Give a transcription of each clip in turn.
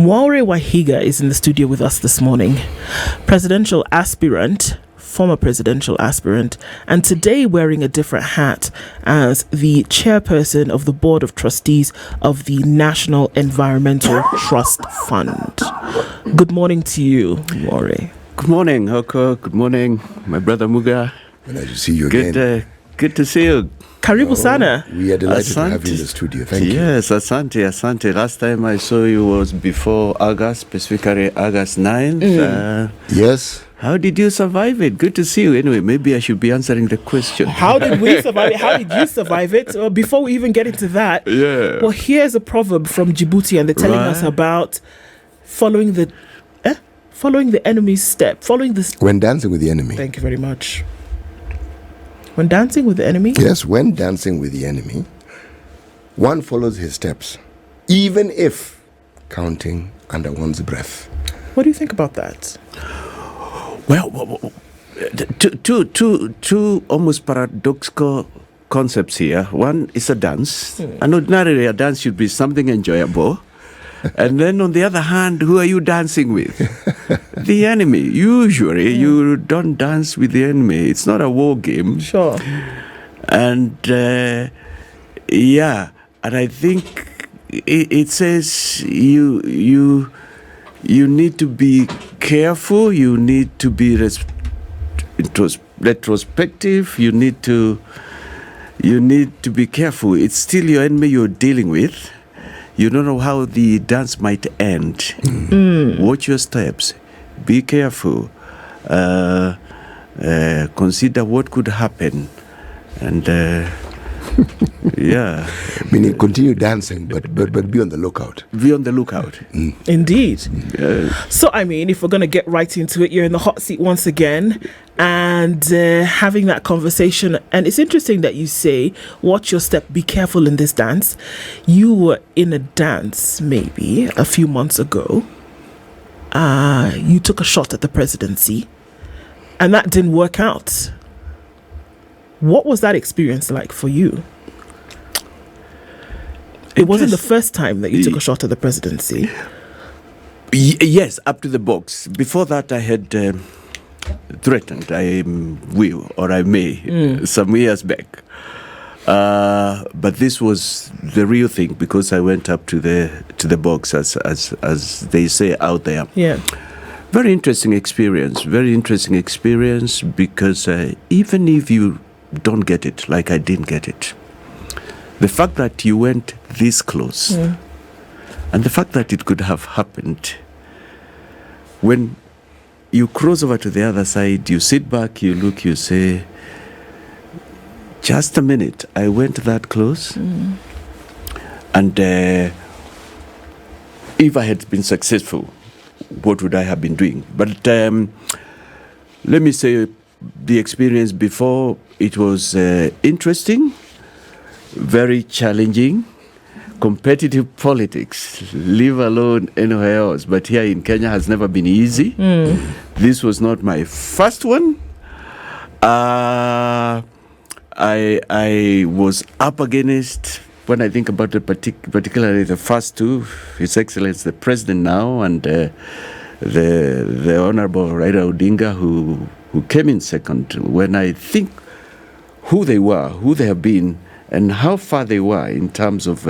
Mwaure Waihiga is in the studio with us this morning. Presidential aspirant, former presidential aspirant, and today wearing a different hat as the chairperson of the Board of Trustees of the National Environmental Trust Fund. Good morning to you, Mwaure. Good morning, Hoko. Good morning, my brother Muga. Nice to see you again. Good to see you. Karibu sana. We are delighted to have you in the studio. Thank you. Yes, asante. Last time I saw you was before August, specifically August 9th. Yes. How did you survive it? Good to see you. Anyway, maybe I should be answering the question. How did we survive it? How did you survive it? Well, before we even get into that, well, here's a proverb from Djibouti, and they're telling us about following the enemy's step. When dancing with the enemy. Thank you very much. When dancing with the enemy? Yes, when dancing with the enemy, one follows his steps, even if counting under one's breath. What do you think about that? Well, two almost paradoxical concepts here. One is a dance. And ordinarily, a dance should be something enjoyable. And then on the other hand, who are you dancing with? The enemy. Usually, you don't dance with the enemy. It's not a war game. Sure. And and I think it says you need to be careful. You need to be retrospective. You need to be careful. It's still your enemy you're dealing with. You don't know how the dance might end. Watch your steps. Be careful. Consider what could happen. And Meaning continue dancing, but be on the lookout. Be on the lookout. Indeed. So, I mean, if we're going to get right into it, you're in the hot seat once again and having that conversation. And it's interesting that you say, watch your step, be careful in this dance. You were in a dance maybe a few months ago. You took a shot at the presidency and that didn't work out. What was that experience like for you? It wasn't the first time that you took a shot at the presidency. Yes, up to the box. Before that, I had threatened I may some years back. But this was the real thing because I went up to the box, as they say out there. Yeah. Very interesting experience. Because even if you don't get it, like I didn't get it, the fact that you went this close and the fact that it could have happened, when you cross over to the other side, you sit back, you look, you say, just a minute, I went that close. And if I had been successful, what would I have been doing? But let me say, the experience before, it was interesting, very challenging, competitive politics, leave alone anywhere else. But here in Kenya has never been easy. This was not my first one. I was up against, when I think about it, particularly the first two, His Excellency the President now and the Honorable Raila Odinga, who came in second. When I think who they were, who they have been, and how far they were in terms of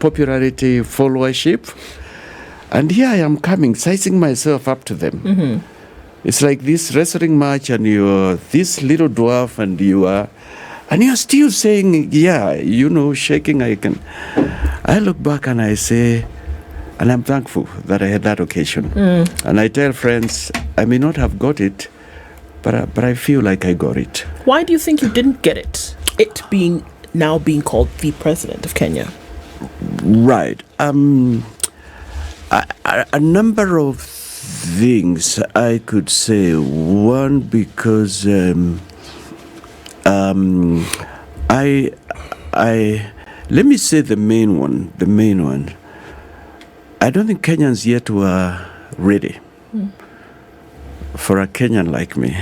popularity, followership, and here I am coming, sizing myself up to them. It's like this wrestling match, and you're this little dwarf, and you're still saying, shaking. I look back and I say, and I'm thankful that I had that occasion. And I tell friends, I may not have got it, but I feel like I got it. Why do you think you didn't get it? It being called the president of Kenya. Right. A number of things I could say. One, because let me say the main one. I don't think Kenyans yet were ready for a Kenyan like me.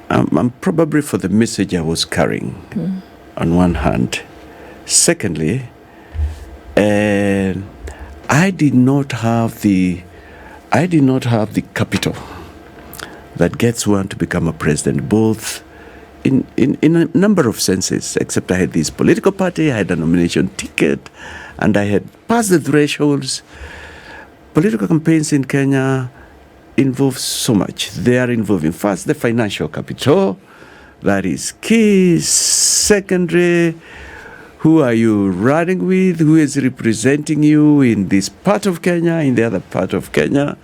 I'm probably for the message I was carrying, on one hand. Secondly, And I did not have the capital that gets one to become a president, both in a number of senses, except I had this political party, I had a nomination ticket, and I had passed the thresholds. Political campaigns in Kenya involve so much. They are involving, first, the financial capital. That is key. Secondary, who are you running with? Who is representing you in this part of Kenya, in the other part of Kenya?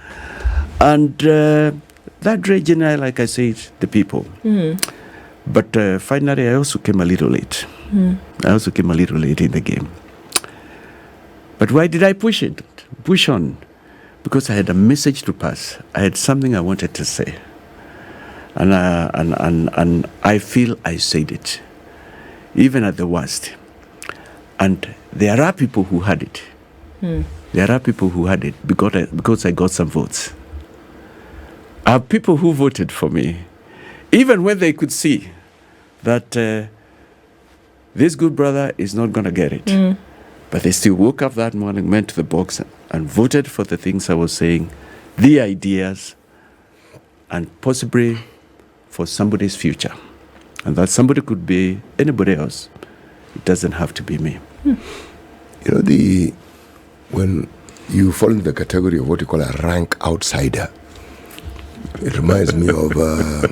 And that region, like I said, the people. But finally, I also came a little late. I also came a little late in the game. But why did I push on? Because I had a message to pass. I had something I wanted to say. And I feel I said it, even at the worst. And there are people who had it. There are people who had it because I got some votes. Are people who voted for me, even when they could see that this good brother is not going to get it. But they still woke up that morning, went to the box and voted for the things I was saying, the ideas, and possibly for somebody's future. And that somebody could be anybody else. It doesn't have to be me. You know, when you fall into the category of what you call a rank outsider, it reminds me of, a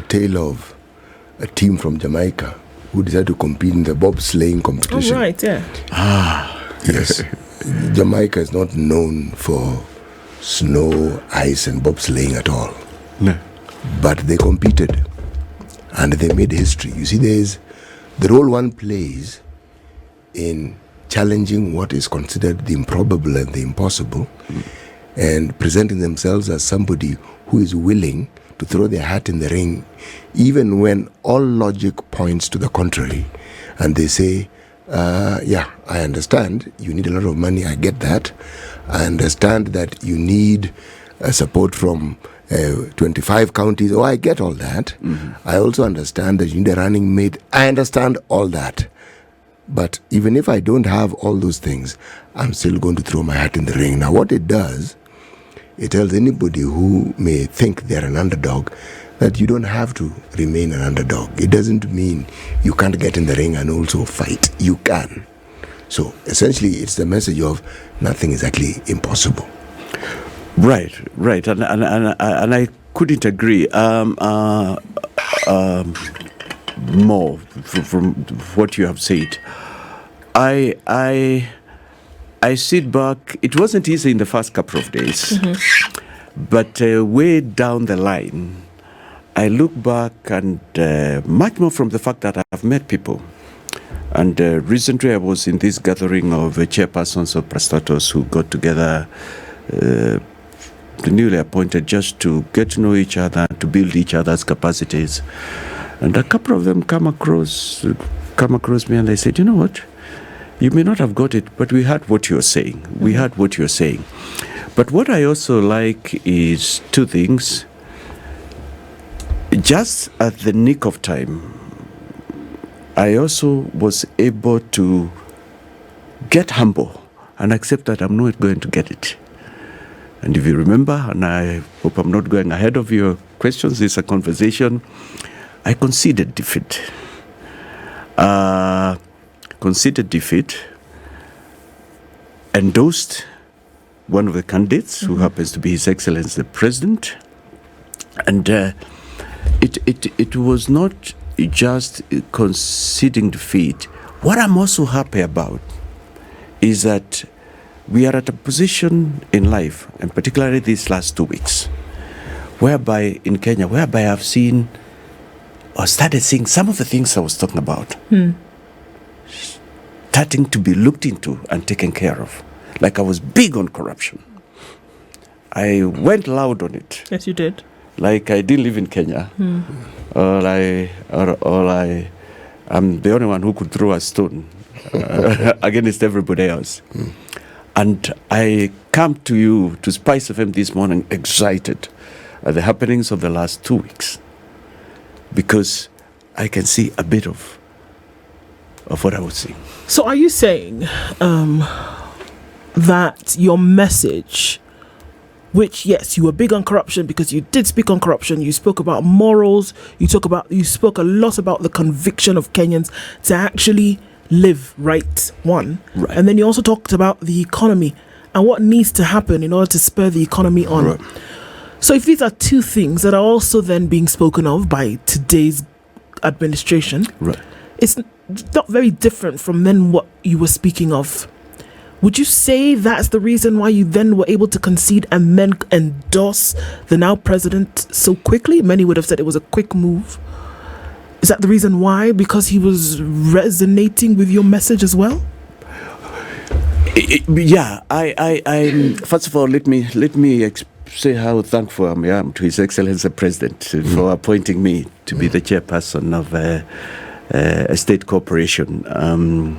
tale of a team from Jamaica who decided to compete in the bobsleighing competition. Oh, right, yeah. Yes. Jamaica is not known for snow, ice, and bobsleighing at all. No. But they competed and they made history. You see, there's the role one plays in challenging what is considered the improbable and the impossible and presenting themselves as somebody who is willing to throw their hat in the ring, even when all logic points to the contrary. And they say, I understand you need a lot of money, I get that. I understand that you need support from 25 counties, I get all that. I also understand that you need a running mate, I understand all that. But even if I don't have all those things, I'm still going to throw my hat in the ring. Now what it does, it tells anybody who may think they're an underdog that you don't have to remain an underdog. It doesn't mean you can't get in the ring and also fight. You can. So essentially, it's the message of nothing is actually impossible. Right. And I couldn't agree more from what you have said. I sit back. It wasn't easy in the first couple of days, but way down the line, I look back and much more from the fact that I've met people. And recently I was in this gathering of chairpersons of Prastatos who got together, the newly appointed, just to get to know each other, to build each other's capacities. And a couple of them come across me and they said, you know what? You may not have got it, but we heard what you're saying. But what I also like is two things. Just at the nick of time, I also was able to get humble and accept that I'm not going to get it. And if you remember, and I hope I'm not going ahead of your questions, it's a conversation, I conceded defeat. Endorsed one of the candidates who happens to be His Excellency the President. And it was not just conceding defeat. What I'm also happy about is that we are at a position in life, and particularly these last 2 weeks, whereby in Kenya, I've seen or started seeing some of the things I was talking about starting to be looked into and taken care of. Like I was big on corruption. I went loud on it. Yes, you did. Like I didn't live in Kenya. Or I'm the only one who could throw a stone against everybody else. And I come to you, to Spice FM this morning, excited at the happenings of the last 2 weeks. Because I can see a bit of of what I was saying. So are you saying that your message, which, yes, you were big on corruption because you did speak on corruption, you spoke about morals, you spoke a lot about the conviction of Kenyans to actually live right, and then you also talked about the economy and what needs to happen in order to spur the economy on. Right. So if these are two things that are also then being spoken of by today's administration, Right. it's not very different from then what you were speaking of. Would you say that's the reason why you then were able to concede and then endorse the now president so quickly? Many would have said it was a quick move. Is that the reason why? Because he was resonating with your message as well? Yeah, I first of all, let me say how thankful I am to His Excellency the President for appointing me to be the chairperson of a state corporation. One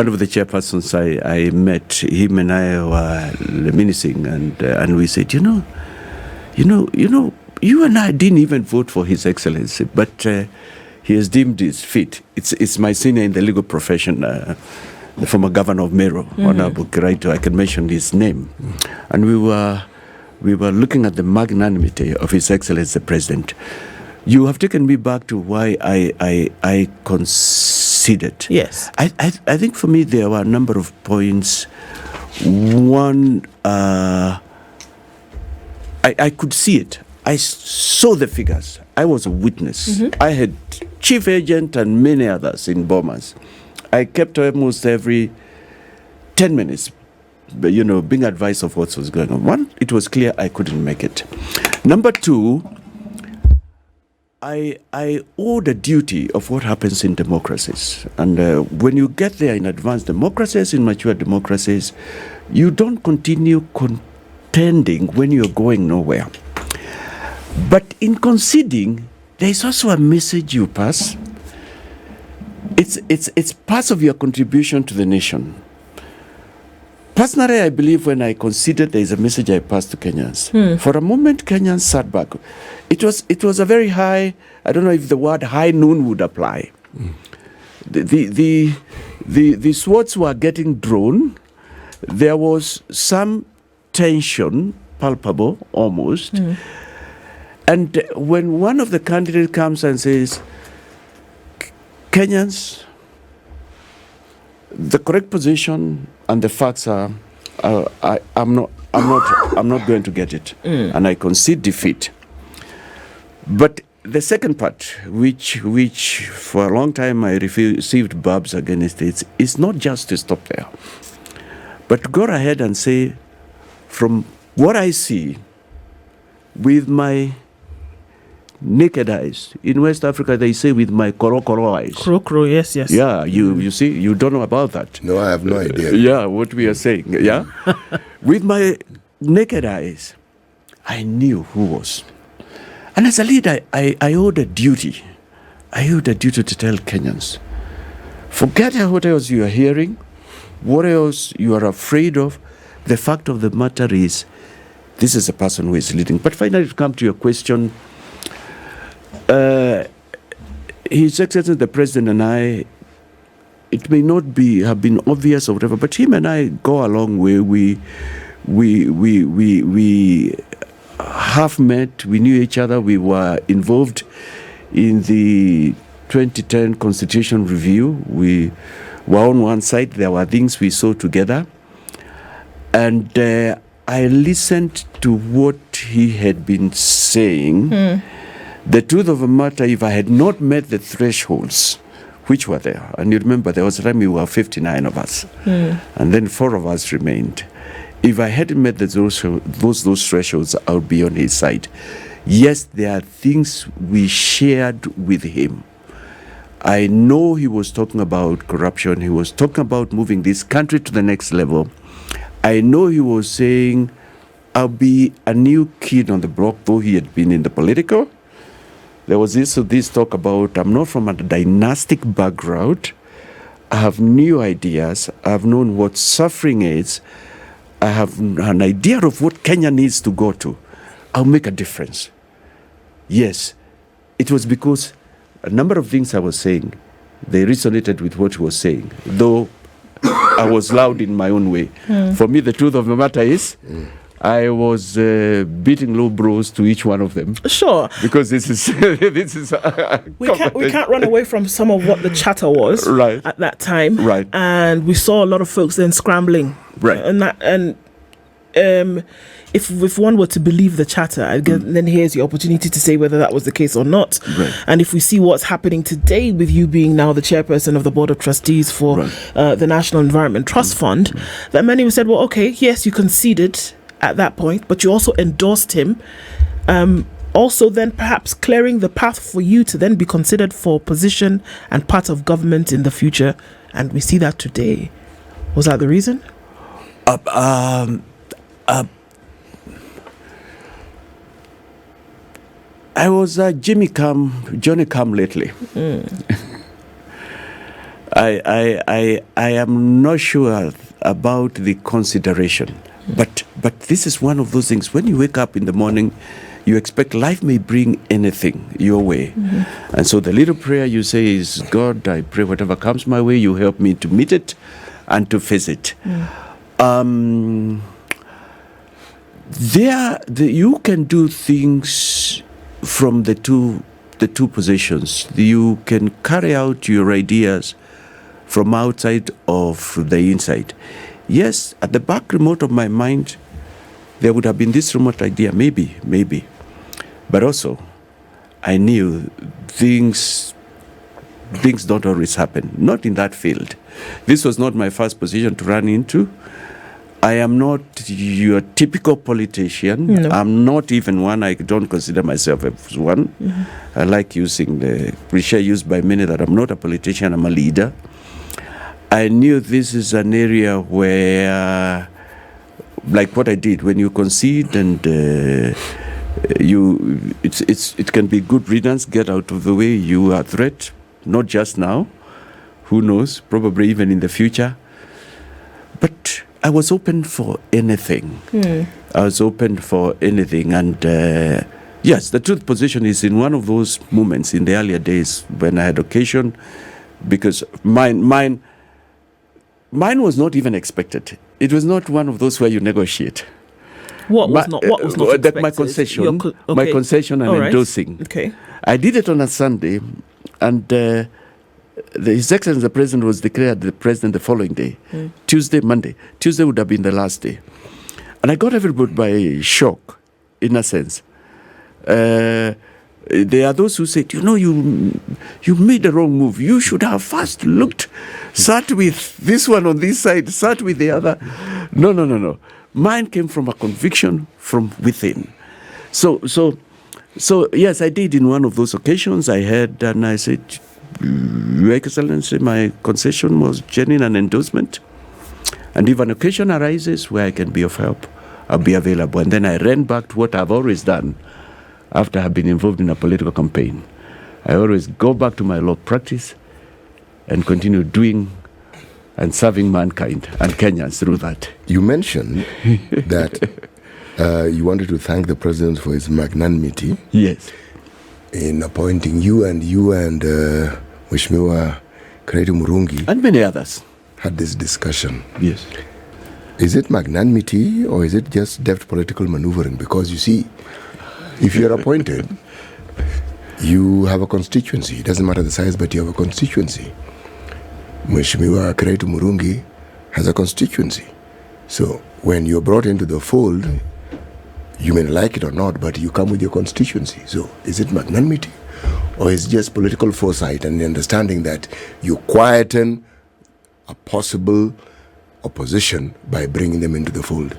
of the chairpersons I met, him and I were reminiscing, and we said, you and I didn't even vote for His Excellency, but he has deemed his fit. It's my senior in the legal profession, the former governor of Meru, Honorable Kiraito. I can mention his name, and we were looking at the magnanimity of His Excellency the President. You have taken me back to why I conceded. Yes. I think for me there were a number of points. One, I could see it. I saw the figures. I was a witness. I had chief agent and many others in Bomas. I kept almost every 10 minutes, being advised of what was going on. One, it was clear I couldn't make it. Number two, I owe the duty of what happens in democracies. And when you get there in advanced democracies, in mature democracies, you don't continue contending when you're going nowhere. But in conceding, there is also a message you pass. It's part of your contribution to the nation. Personally, I believe when I conceded, there is a message I passed to Kenyans. For a moment, Kenyans sat back. It was a very high, I don't know if the word high noon would apply. The swords were getting drawn. There was some tension, palpable almost. And when one of the candidates comes and says, Kenyans, the correct position and the facts are, I'm not going to get it, and I concede defeat. But the second part, which for a long time I received barbs against it, is not just to stop there, but to go ahead and say, from what I see with my naked eyes. In West Africa, they say with my koro eyes. Koro, yes. Yeah, you see, you don't know about that. No, I have no idea. Yeah, what we are saying, yeah? With my naked eyes, I knew who was. And as a leader, I owed a duty. I owed a duty to tell Kenyans, forget what else you are hearing, what else you are afraid of. The fact of the matter is, this is a person who is leading. But finally, to come to your question, His Excellency the President and I, it may not have been obvious or whatever, but him and I go a long way. We have met, we knew each other, we were involved in the 2010 Constitution Review. We were on one side, there were things we saw together. And I listened to what he had been saying. The truth of the matter, if I had not met the thresholds, which were there, and you remember there was a time we were 59 of us, and then 4 of us remained. If I hadn't met those thresholds, I would be on his side. Yes, there are things we shared with him. I know he was talking about corruption. He was talking about moving this country to the next level. I know he was saying, I'll be a new kid on the block, though he had been in the political. There was this talk about, I'm not from a dynastic background. I have new ideas. I've known what suffering is. I have an idea of what Kenya needs to go to. I'll make a difference. Yes, it was because a number of things I was saying, they resonated with what he was saying, though I was loud in my own way. For me, the truth of the matter is, I was beating low blows to each one of them. Sure. Because this is we can't run away from some of what the chatter was right. at that time. Right. And we saw a lot of folks then scrambling. Right. If one were to believe the chatter, then here's your opportunity to say whether that was the case or not. Right. And if we see what's happening today with you being now the chairperson of the Board of Trustees for the National Environment Trust Fund, that many have said, well, okay, yes, you conceded at that point, but you also endorsed him. Also then perhaps clearing the path for you to then be considered for position and part of government in the future. And we see that today. Was that the reason? I was Johnny Come lately. I am not sure about the consideration, but this is one of those things. When you wake up in the morning, you expect life may bring anything your way, and so the little prayer you say is, God, I pray whatever comes my way, you help me to meet it and to face it. You can do things from the two positions. You can carry out your ideas from outside of the inside. Yes, at the back remote of my mind, there would have been this remote idea, maybe. But also, I knew things don't always happen, not in that field. This was not my first position to run into. I am not your typical politician. No. I'm not even one. I don't consider myself as one. I like using the cliché used by many that I'm not a politician, I'm a leader. I knew this is an area where, like what I did, when you concede and it can be good riddance, get out of the way, you are a threat, not just now, who knows, probably even in the future. But I was open for anything. I was open for anything. And yes, the truth position is in one of those moments in the earlier days when I had occasion, because mine was not even expected. It was not one of those where you negotiate. What was not expected? That my concession and endorsing. Okay. I did it on a Sunday, and His Excellency the President was declared the President the following day, Monday. Tuesday would have been the last day. And I got everybody by shock, in a sense. There are those who said, you made the wrong move. You should have first sat with this one on this side, sat with the other. No. Mine came from a conviction from within. So yes, I did in one of those occasions. I heard and I said, Your Excellency, my concession was genuine and endorsement. And if an occasion arises where I can be of help, I'll be available. And then I ran back to what I've always done after I've been involved in a political campaign. I always go back to my law practice and continue doing and serving mankind and Kenyans through that. You mentioned that you wanted to thank the President for his magnanimity. Yes. In appointing you and Mheshimiwa Kretu Murungi. And many others. Had this discussion. Yes. Is it magnanimity or is it just deft political maneuvering? Because you see, if you're appointed, you have a constituency. It doesn't matter the size, but you have a constituency. Mheshimiwa Kretu Murungi has a constituency. So when you're brought into the fold, you may like it or not, but you come with your constituency. So is it magnanimity or is it just political foresight and the understanding that you quieten a possible opposition by bringing them into the fold?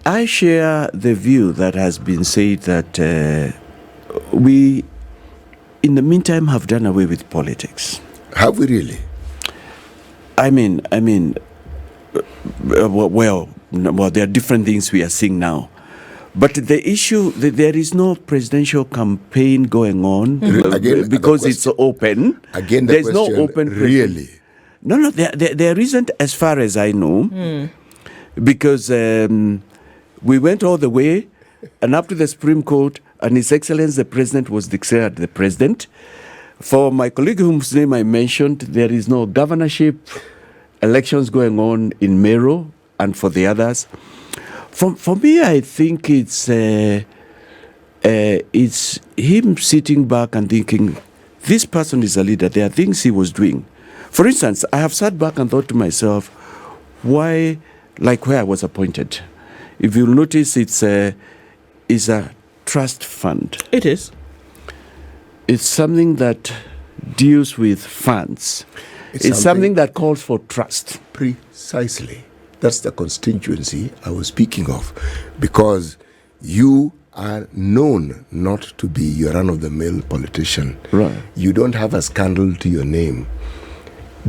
I share the view that has been said that we, in the meantime, have done away with politics. Have we really? I mean, well, there are different things we are seeing now. But the issue, there is no presidential campaign going on Again, because it's open. Again, there's no open really. No, there isn't, as far as I know, because we went all the way and up to the Supreme Court, and His Excellency the President was declared the President. For my colleague whose name I mentioned, there is no governorship elections going on in Meru, and for the others. For me, I think it's him sitting back and thinking, this person is a leader. There are things he was doing. For instance, I have sat back and thought to myself, why, like where I was appointed. If you'll notice, it's a trust fund. It is. It's something that deals with funds. It's something that calls for trust. Precisely. That's the constituency I was speaking of. Because you are known not to be your run-of-the-mill politician. Right. You don't have a scandal to your name.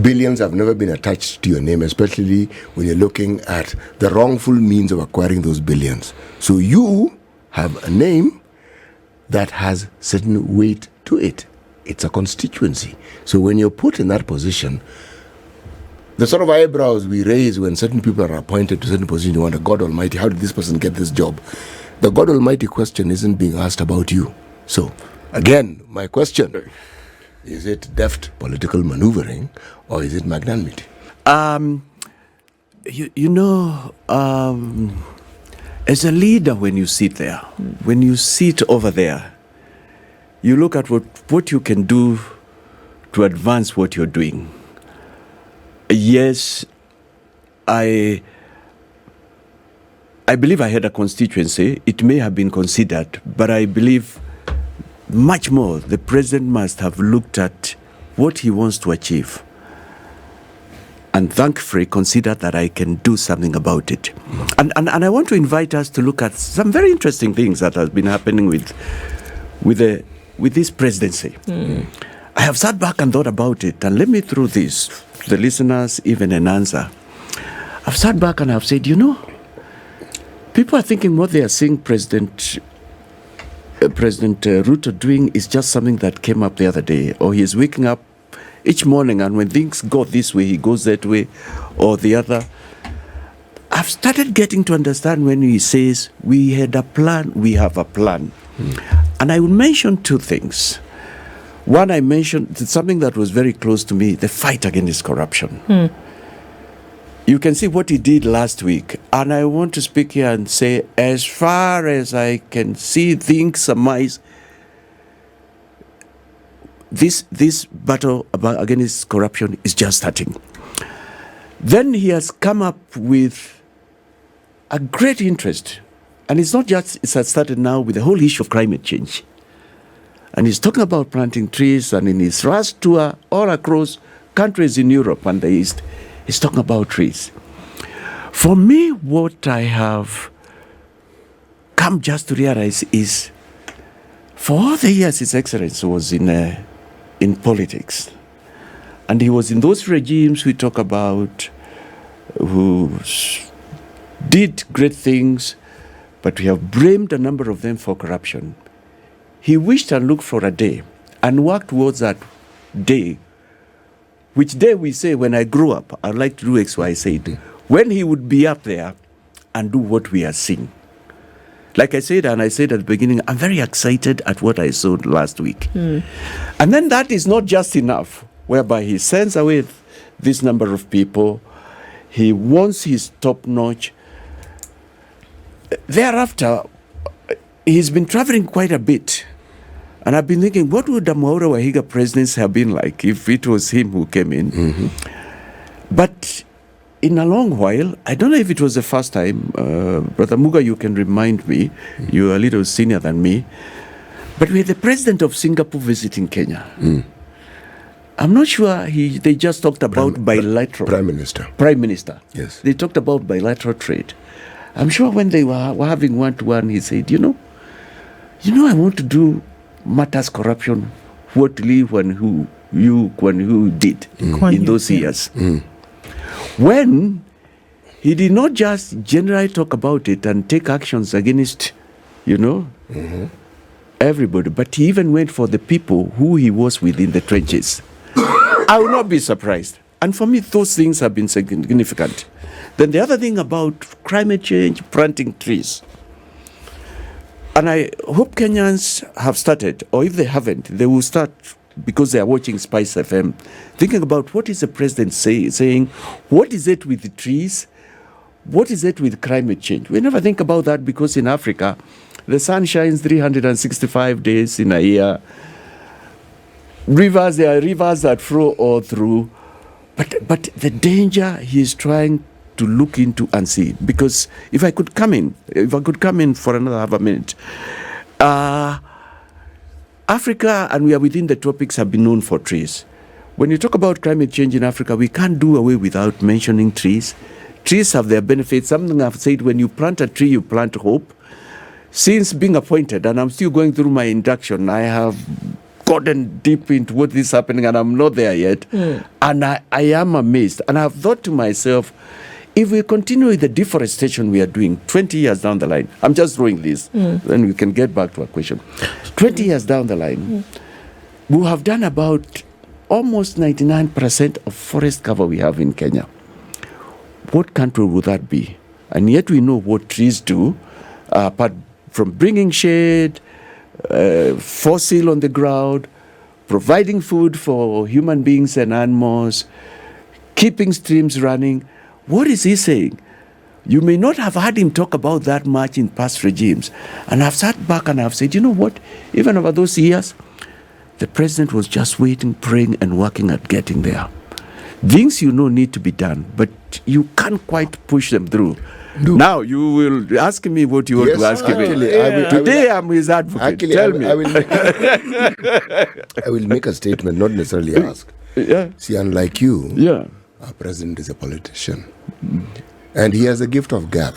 Billions have never been attached to your name, especially when you're looking at the wrongful means of acquiring those billions. So you have a name that has certain weight to it. It's a constituency. So when you're put in that position, the sort of eyebrows we raise when certain people are appointed to certain positions, you wonder, God Almighty, how did this person get this job? The God Almighty question isn't being asked about you. So, again, my question, is it deft political maneuvering or is it magnanimity? As a leader, when you sit there, when you sit over there, you look at what you can do to advance what you're doing. Yes, I believe I had a constituency. It may have been considered, but I believe much more the president must have looked at what he wants to achieve and thankfully consider that I can do something about it. And I want to invite us to look at some very interesting things that have been happening with this presidency. I have sat back and thought about it, and let me throw this, the listeners, even an answer. I've sat back and I've said, people are thinking what they are seeing President Ruto doing is just something that came up the other day, or he is waking up each morning and when things go this way, he goes that way or the other. I've started getting to understand when he says, we had a plan, we have a plan. And I will mention two things. One, I mentioned something that was very close to me, the fight against corruption. You can see what he did last week. And I want to speak here and say, as far as I can see things surmise, this battle against corruption is just starting. Then he has come up with a great interest. And it's not just, it has started now with the whole issue of climate change. And he's talking about planting trees, and in his last tour all across countries in Europe and the East, he's talking about trees. For me, what I have come just to realize is, for all the years His Excellency was in politics, and he was in those regimes we talk about, who did great things, but we have blamed a number of them for corruption. He wished and looked for a day and worked towards that day, which day we say, when I grow up, I'd like to do X, Y, Z. When he would be up there and do what we are seeing. Like I said, and I said at the beginning, I'm very excited at what I saw last week. And then that is not just enough, whereby he sends away this number of people. He wants his top-notch. Thereafter, he's been traveling quite a bit. And I've been thinking, what would the Mwaure Waihiga presidency have been like if it was him who came in? But in a long while, I don't know if it was the first time, Brother Muga, you can remind me, you're a little senior than me, but we had the president of Singapore visiting Kenya. I'm not sure they just talked about bilateral. Prime Minister. Prime Minister. Yes. They talked about bilateral trade. I'm sure when they were having one-to-one, he said, I want to do matters corruption, what Lee when who did in those years. When he did not just generally talk about it and take actions against, everybody, but he even went for the people who he was within the trenches. I will not be surprised. And for me, those things have been significant. Then the other thing about climate change, planting trees. And I hope Kenyans have started, or if they haven't, they will start because they are watching Spice FM, thinking about what is the president saying, what is it with the trees, what is it with climate change. We never think about that because in Africa, the sun shines 365 days in a year. Rivers, there are rivers that flow all through. But the danger he is trying to look into and see. Because if I could come in for another half a minute, Africa, and we are within the tropics, have been known for trees. When you talk about climate change in Africa, we can't do away without mentioning trees. Trees have their benefits. Something I've said, when you plant a tree, you plant hope. Since being appointed, and I'm still going through my induction, I have gotten deep into what is happening, and I'm not there yet. And I am amazed. And I've thought to myself, if we continue with the deforestation we are doing 20 years down the line, I'm just throwing this, then we can get back to our question. 20 years down the line, we have done about almost 99% of forest cover we have in Kenya. What country would that be? And yet we know what trees do, apart from bringing shade, fossil on the ground, providing food for human beings and animals, keeping streams running. What is he saying? You may not have heard him talk about that much in past regimes. And I've sat back and I've said, you know what? Even over those years, the president was just waiting, praying, and working at getting there. Things need to be done, but you can't quite push them through. No. Now, you will ask me what you want to ask me. Today, I'm his advocate. Tell me. I will make a statement, not necessarily ask. See, unlike you, our president is a politician. And he has a gift of gab.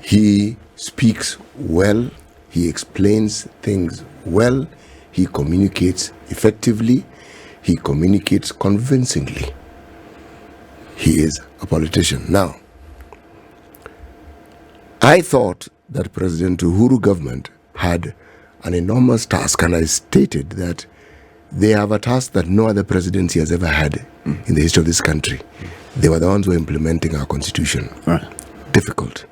He speaks well. He explains things well. He communicates effectively. He communicates convincingly. He is a politician. Now, I thought that President Uhuru government had an enormous task, and I stated that they have a task that no other presidency has ever had in the history of this country. They were the ones who were implementing our constitution. Right. Difficult.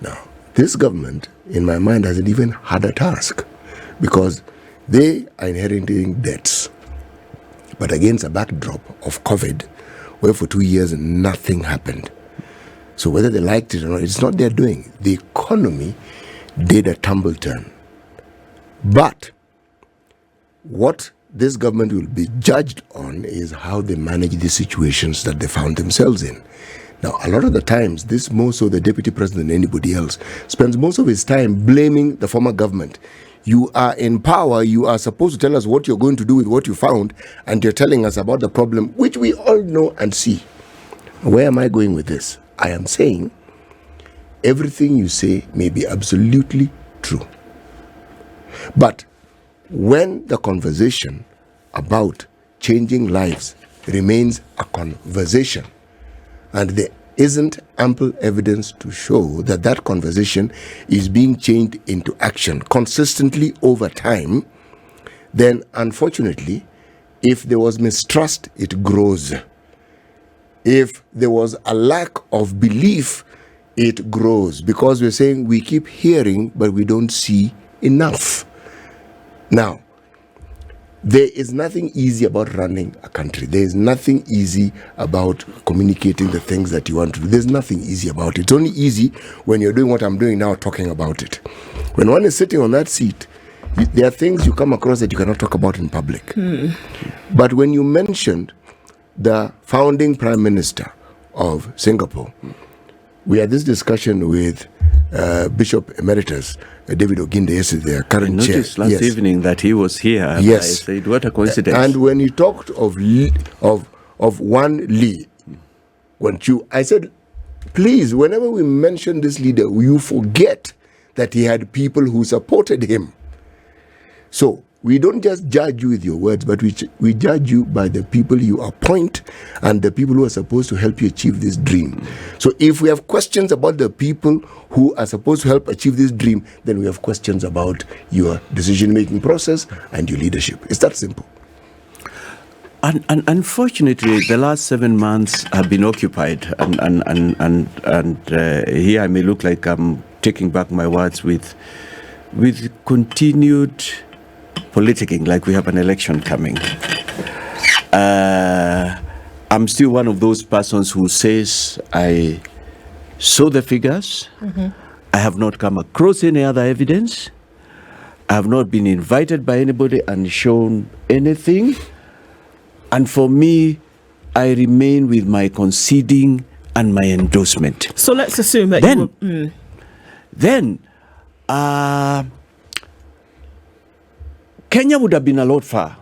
Now, this government, in my mind, hasn't even had a task because they are inheriting debts. But against a backdrop of COVID, where for 2 years nothing happened. So whether they liked it or not, it's not their doing. The economy did a tumble turn. But what this government will be judged on is how they manage the situations that they found themselves in. Now, a lot of the times, this more so the deputy president than anybody else spends most of his time blaming the former government. You are in power, you are supposed to tell us what you're going to do with what you found, and you're telling us about the problem, which we all know and see. Where am I going with this? I am saying everything you say may be absolutely true. But when the conversation about changing lives remains a conversation, and there isn't ample evidence to show that that conversation is being changed into action consistently over time, then unfortunately, if there was mistrust, it grows. If there was a lack of belief, it grows, because we're saying we keep hearing, but we don't see enough. Now, there is nothing easy about running a country. There is nothing easy about communicating the things that you want to do. There's nothing easy about it. It's only easy when you're doing what I'm doing now, talking about it. When one is sitting on that seat, there are things you come across that you cannot talk about in public. But when you mentioned the founding Prime Minister of Singapore, we had this discussion with Bishop Emeritus David Oginde yesterday, current chair. I noticed last evening that he was here. Yes. I said, what a coincidence. And when he talked of one Lee, I said, please, whenever we mention this leader, you forget that he had people who supported him. So we don't just judge you with your words, but we judge you by the people you appoint and the people who are supposed to help you achieve this dream. So if we have questions about the people who are supposed to help achieve this dream, then we have questions about your decision-making process and your leadership. It's that simple. And unfortunately, the last 7 months have been occupied. And here I may look like I'm taking back my words with with continued politicking, like we have an election coming, I'm still one of those persons who says I saw the figures. I have not come across any other evidence. I have not been invited by anybody and shown anything. And for me, I remain with my conceding and my endorsement. So let's assume that Kenya would have been a lot far.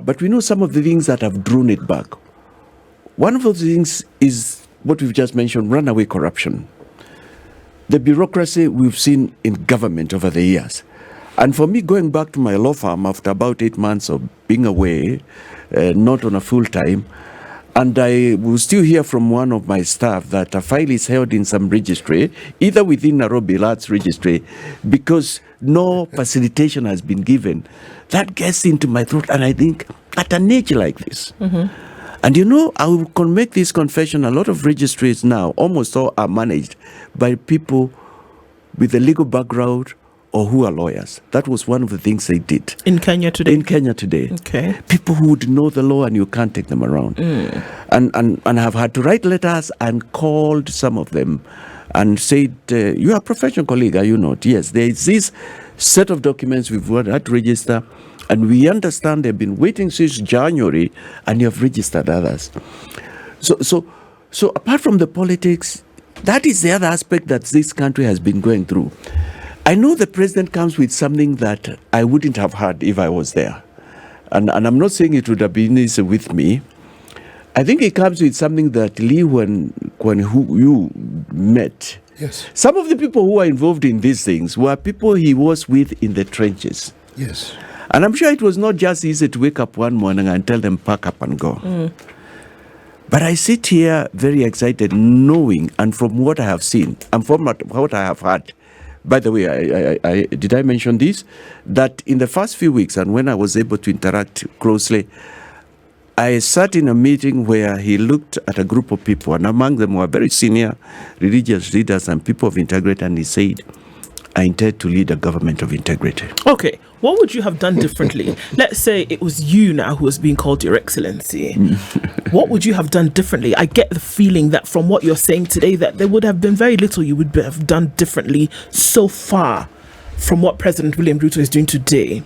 But we know some of the things that have drawn it back. One of those things is what we've just mentioned, runaway corruption. The bureaucracy we've seen in government over the years. And for me, going back to my law firm after about 8 months of being away, not on a full time, and I will still hear from one of my staff that a file is held in some registry, either within Nairobi Arts Registry, because no facilitation has been given. That gets into my throat, and I think, at an age like this, and I will make this confession, a lot of registries now, almost all are managed by people with a legal background or who are lawyers. That was one of the things they did. In Kenya today? Okay. People who would know the law and you can't take them around. And have had to write letters and called some of them and said, you are a professional colleague, are you not? Yes, there is this set of documents we've had to register, and we understand they've been waiting since January, and you have registered others. So apart from the politics, that is the other aspect that this country has been going through. I know the president comes with something that I wouldn't have had if I was there. And I'm not saying it would have been easy with me. I think he comes with something that Lee, when who you met, Yes. some of the people who are involved in these things were people he was with in the trenches. Yes. And I'm sure it was not just easy to wake up one morning and tell them pack up and go. But I sit here very excited, knowing, and from what I have seen, and from what I have heard. By the way, I did I mention this? That in the first few weeks, and when I was able to interact closely, I sat in a meeting where he looked at a group of people, and among them were very senior religious leaders and people of integrity, and he said, I intend to lead a government of integrity. Okay, what would you have done differently? Let's say it was you now who was being called Your Excellency. What would you have done differently? I get the feeling that from what you're saying today, that there would have been very little you would have done differently so far from what President William Ruto is doing today.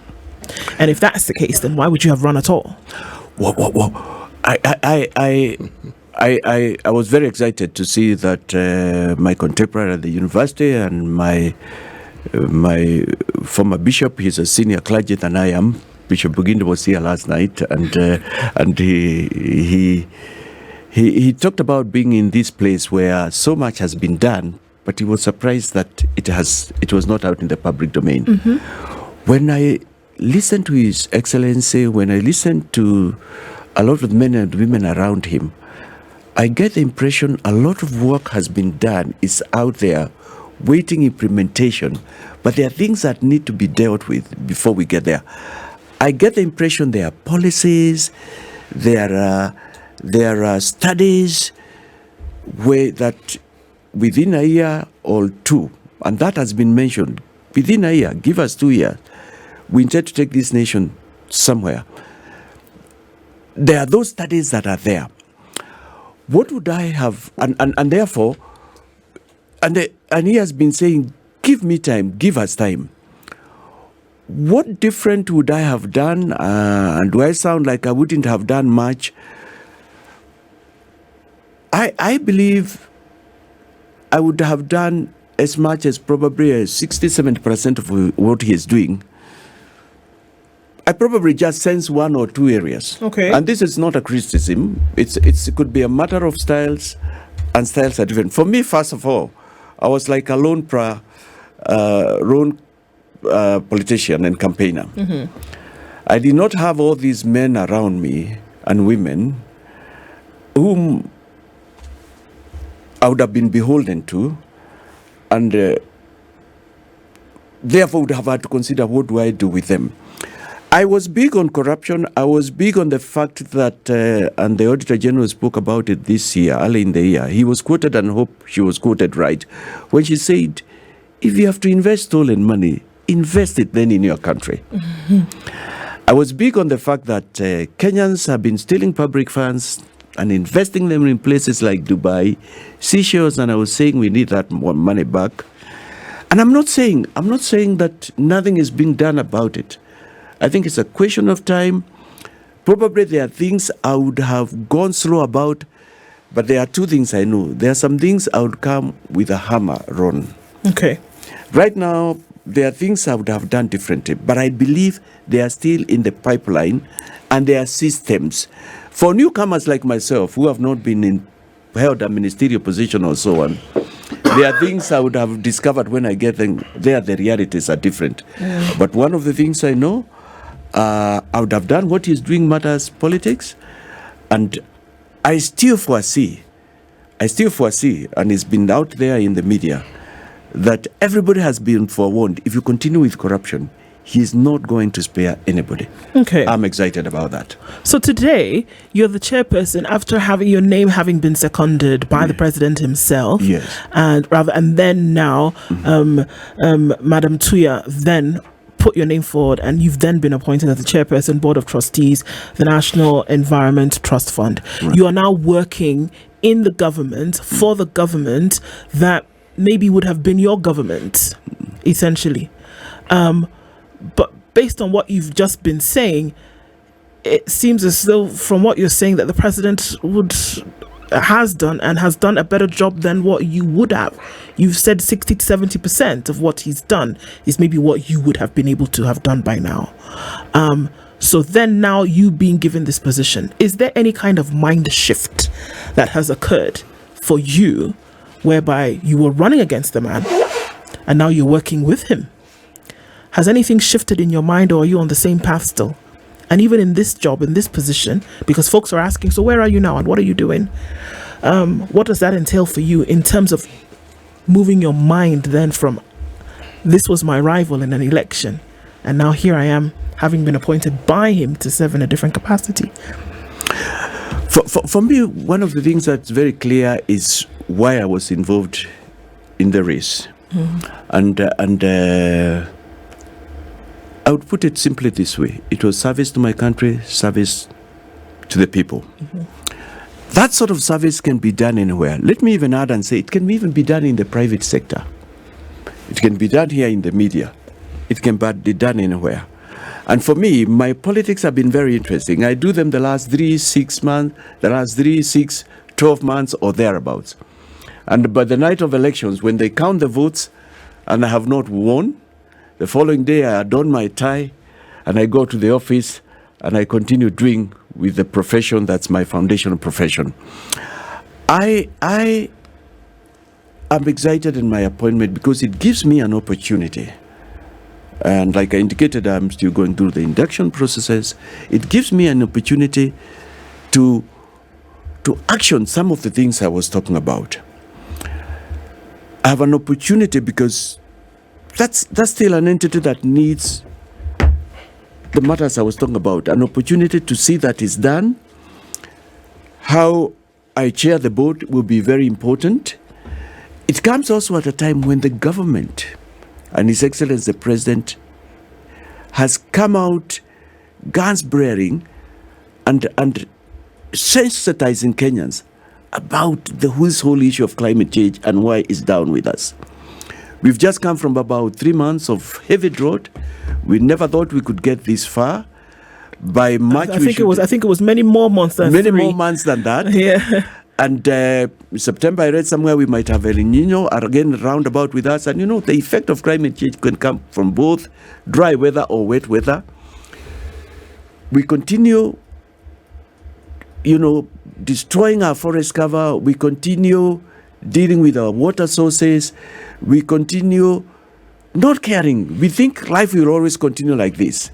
And if that's the case, then why would you have run at all? I was very excited to see that my contemporary at the university and my former bishop, he's a senior clergy than I am. Bishop Bugindi was here last night, and he talked about being in this place where so much has been done, but he was surprised that it was not out in the public domain. When I listened to His Excellency, when I listened to a lot of men and women around him, I get the impression a lot of work has been done, is out there, waiting implementation, but there are things that need to be dealt with before we get there. I get the impression there are policies, there are studies where that within a year or two, and that has been mentioned, within a year, give us 2 years, we intend to take this nation somewhere. There are those studies that are there. What would I have, and therefore, and he has been saying, give me time, give us time. What different would I have done? And do I sound like I wouldn't have done much? I believe I would have done as much as probably 60-70% of what he is doing. I probably just sense 1 or 2 areas. Okay. And this is not a criticism. It could be a matter of styles, and styles are different. For me, first of all, I was like a lone politician and campaigner. I did not have all these men around me and women whom I would have been beholden to, and therefore would have had to consider, what do I do with them? I was big on corruption. I was big on the fact that, and the Auditor General spoke about it this year, early in the year. He was quoted, and I hope she was quoted right, when she said, if you have to invest stolen money, invest it then in your country. I was big on the fact that Kenyans have been stealing public funds and investing them in places like Dubai, Seychelles, and I was saying we need that money back. And I'm not saying that nothing is being done about it. I think it's a question of time. Probably there are things I would have gone slow about, but there are two things I know. There are some things I would come with a hammer, Ron. Okay. Right now, there are things I would have done differently, but I believe they are still in the pipeline, and there are systems. For newcomers like myself, who have not been held a ministerial position or so on, there are things I would have discovered when I get there, the realities are different. But one of the things I know, I would have done what he's doing matters politics, and I still foresee, and it's been out there in the media, that everybody has been forewarned. If you continue with corruption, he's not going to spare anybody. Okay. I'm excited about that. So today, you're the chairperson after having your name having been seconded by the president himself. Yes. And then now, Madam Tuya then put your name forward, and you've then been appointed as the chairperson, Board of Trustees, the National Environment Trust Fund. Right. You are now working in the government, for the government that maybe would have been your government, essentially. But based on what you've just been saying, it seems as though from what you're saying that the president has done a better job than what you would have. You've said 60 to 70% of what he's done is maybe what you would have been able to have done by now. So then now you being given this position, is there any kind of mind shift that has occurred for you whereby you were running against the man and now you're working with him? Has anything shifted in your mind, or are you on the same path still? And even in this job, in this position, because folks are asking, so where are you now and what are you doing? What does that entail for you in terms of moving your mind then from this was my rival in an election and now here I am having been appointed by him to serve in a different capacity? For me, one of the things that's very clear is why I was involved in the race. And I would put it simply this way. It was service to my country, service to the people. That sort of service can be done anywhere. Let me even add and say it can even be done in the private sector. It can be done here in the media. It can be done anywhere. And for me, my politics have been very interesting. I do them the last 3, 6 months, 12 months or thereabouts. And by the night of elections, when they count the votes and I have not won, the following day I adorn my tie and I go to the office and I continue doing with the profession that's my foundational profession. I am excited in my appointment because it gives me an opportunity. And like I indicated, I'm still going through the induction processes. It gives me an opportunity to action some of the things I was talking about. I have an opportunity because that's still an entity that needs the matters I was talking about, an opportunity to see that it's done. How I chair the board will be very important. It comes also at a time when the government and His Excellency the President has come out guns blaring and sensitizing Kenyans about the whole issue of climate change and why it's down with us. We've just come from about 3 months of heavy drought. We never thought we could get this far. By March, I think it was many more months than more months than that. Yeah. And September, I read somewhere we might have El Nino again roundabout with us. And the effect of climate change can come from both dry weather or wet weather. We continue, destroying our forest cover. We continue dealing with our water sources. We continue not caring. We think life will always continue like this.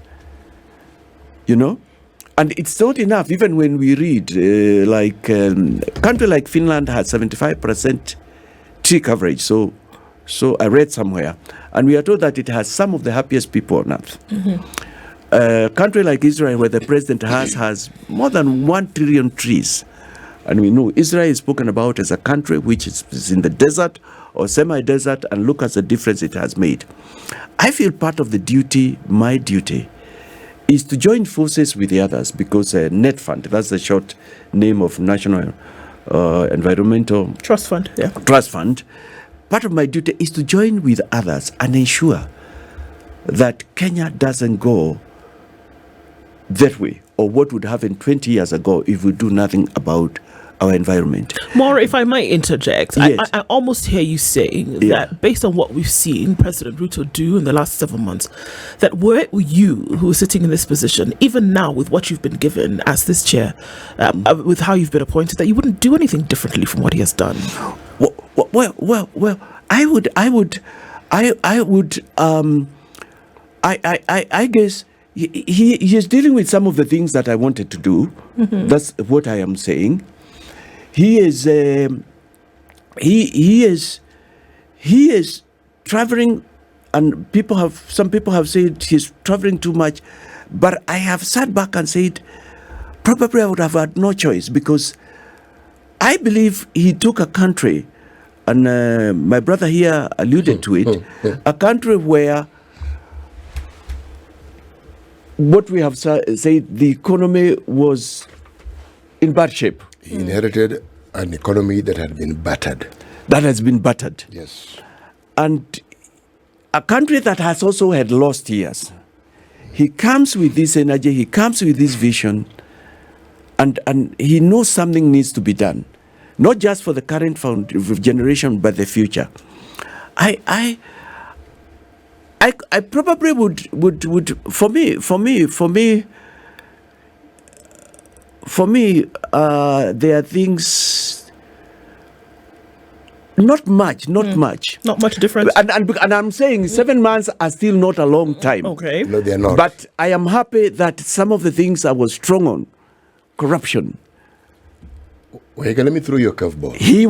And it's not enough. Even when we read, a country like Finland has 75% tree coverage. So I read somewhere. And we are told that it has some of the happiest people on earth. A country like Israel, where the president has more than 1 trillion trees. And we know Israel is spoken about as a country which is in the desert or semi-desert, and look at the difference it has made. I feel part of the duty, my duty, is to join forces with the others, because NET Fund, that's the short name of National Environmental Trust Fund. Yeah. Trust Fund. Part of my duty is to join with others and ensure that Kenya doesn't go that way, or what would happen 20 years ago if we do nothing about our environment. Mwaure, if I might interject, Yes. I almost hear you saying that based on what we've seen President Ruto do in the last 7 months, that were you who are sitting in this position, even now with what you've been given as this chair, with how you've been appointed, that you wouldn't do anything differently from what he has done. Well, I guess he is dealing with some of the things that I wanted to do. Mm-hmm. That's what I am saying. He is traveling, and some people have said he's traveling too much, but I have sat back and said probably I would have had no choice, because I believe he took a country, and my brother here alluded to it, a country where what we have said, the economy was in bad shape. He inherited an economy that had been battered. That has been battered. Yes. And a country that has also had lost years. He comes with this energy, he comes with this vision, and he knows something needs to be done. Not just for the current generation, but the future. I probably would for me, there are things, not much difference. And I'm saying 7 months are still not a long time. Okay. No, they're not. But I am happy that some of the things I was strong on, corruption. Waihiga, let me throw you a curveball. He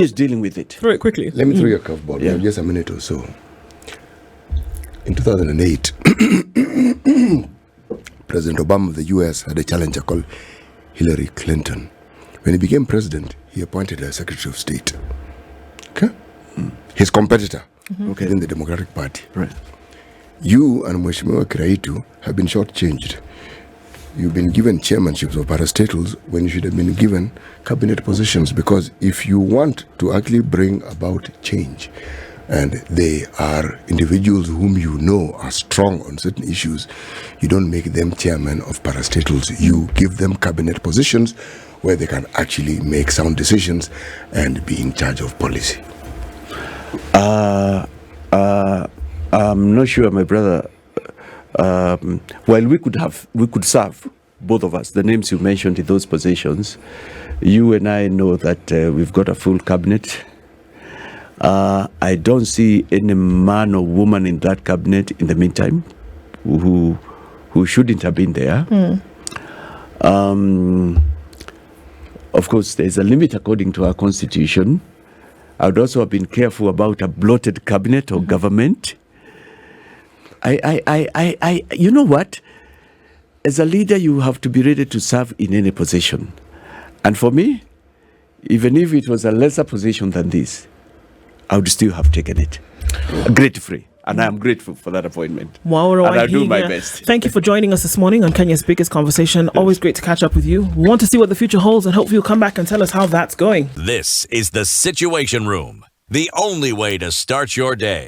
is dealing with it. Throw it quickly. Let me throw you a curveball. Yeah. We have just a minute or so. In 2008, President Obama of the US had a challenger called Hillary Clinton. When he became president, he appointed her Secretary of State. Okay? His competitor within the Democratic Party. Right. You and Mheshimiwa Kiraitu have been shortchanged. You've been given chairmanships of parastatals when you should have been given cabinet positions, because if you want to actually bring about change, and they are individuals whom you know are strong on certain issues, you don't make them chairman of parastatals. You give them cabinet positions where they can actually make sound decisions and be in charge of policy. I'm not sure, my brother. While we could serve, both of us, the names you mentioned in those positions, you and I know that we've got a full cabinet. I don't see any man or woman in that cabinet in the meantime who shouldn't have been there. Of course, there's a limit according to our constitution. I would also have been careful about a bloated cabinet or government. You know what? As a leader, you have to be ready to serve in any position. And for me, even if it was a lesser position than this, I would still have taken it. Gratefully. And I am grateful for that appointment. Mwaure, and I'll do my best. Thank you for joining us this morning on Kenya's Biggest Conversation. Always great to catch up with you. We want to see what the future holds, and hope you'll come back and tell us how that's going. This is the Situation Room, the only way to start your day.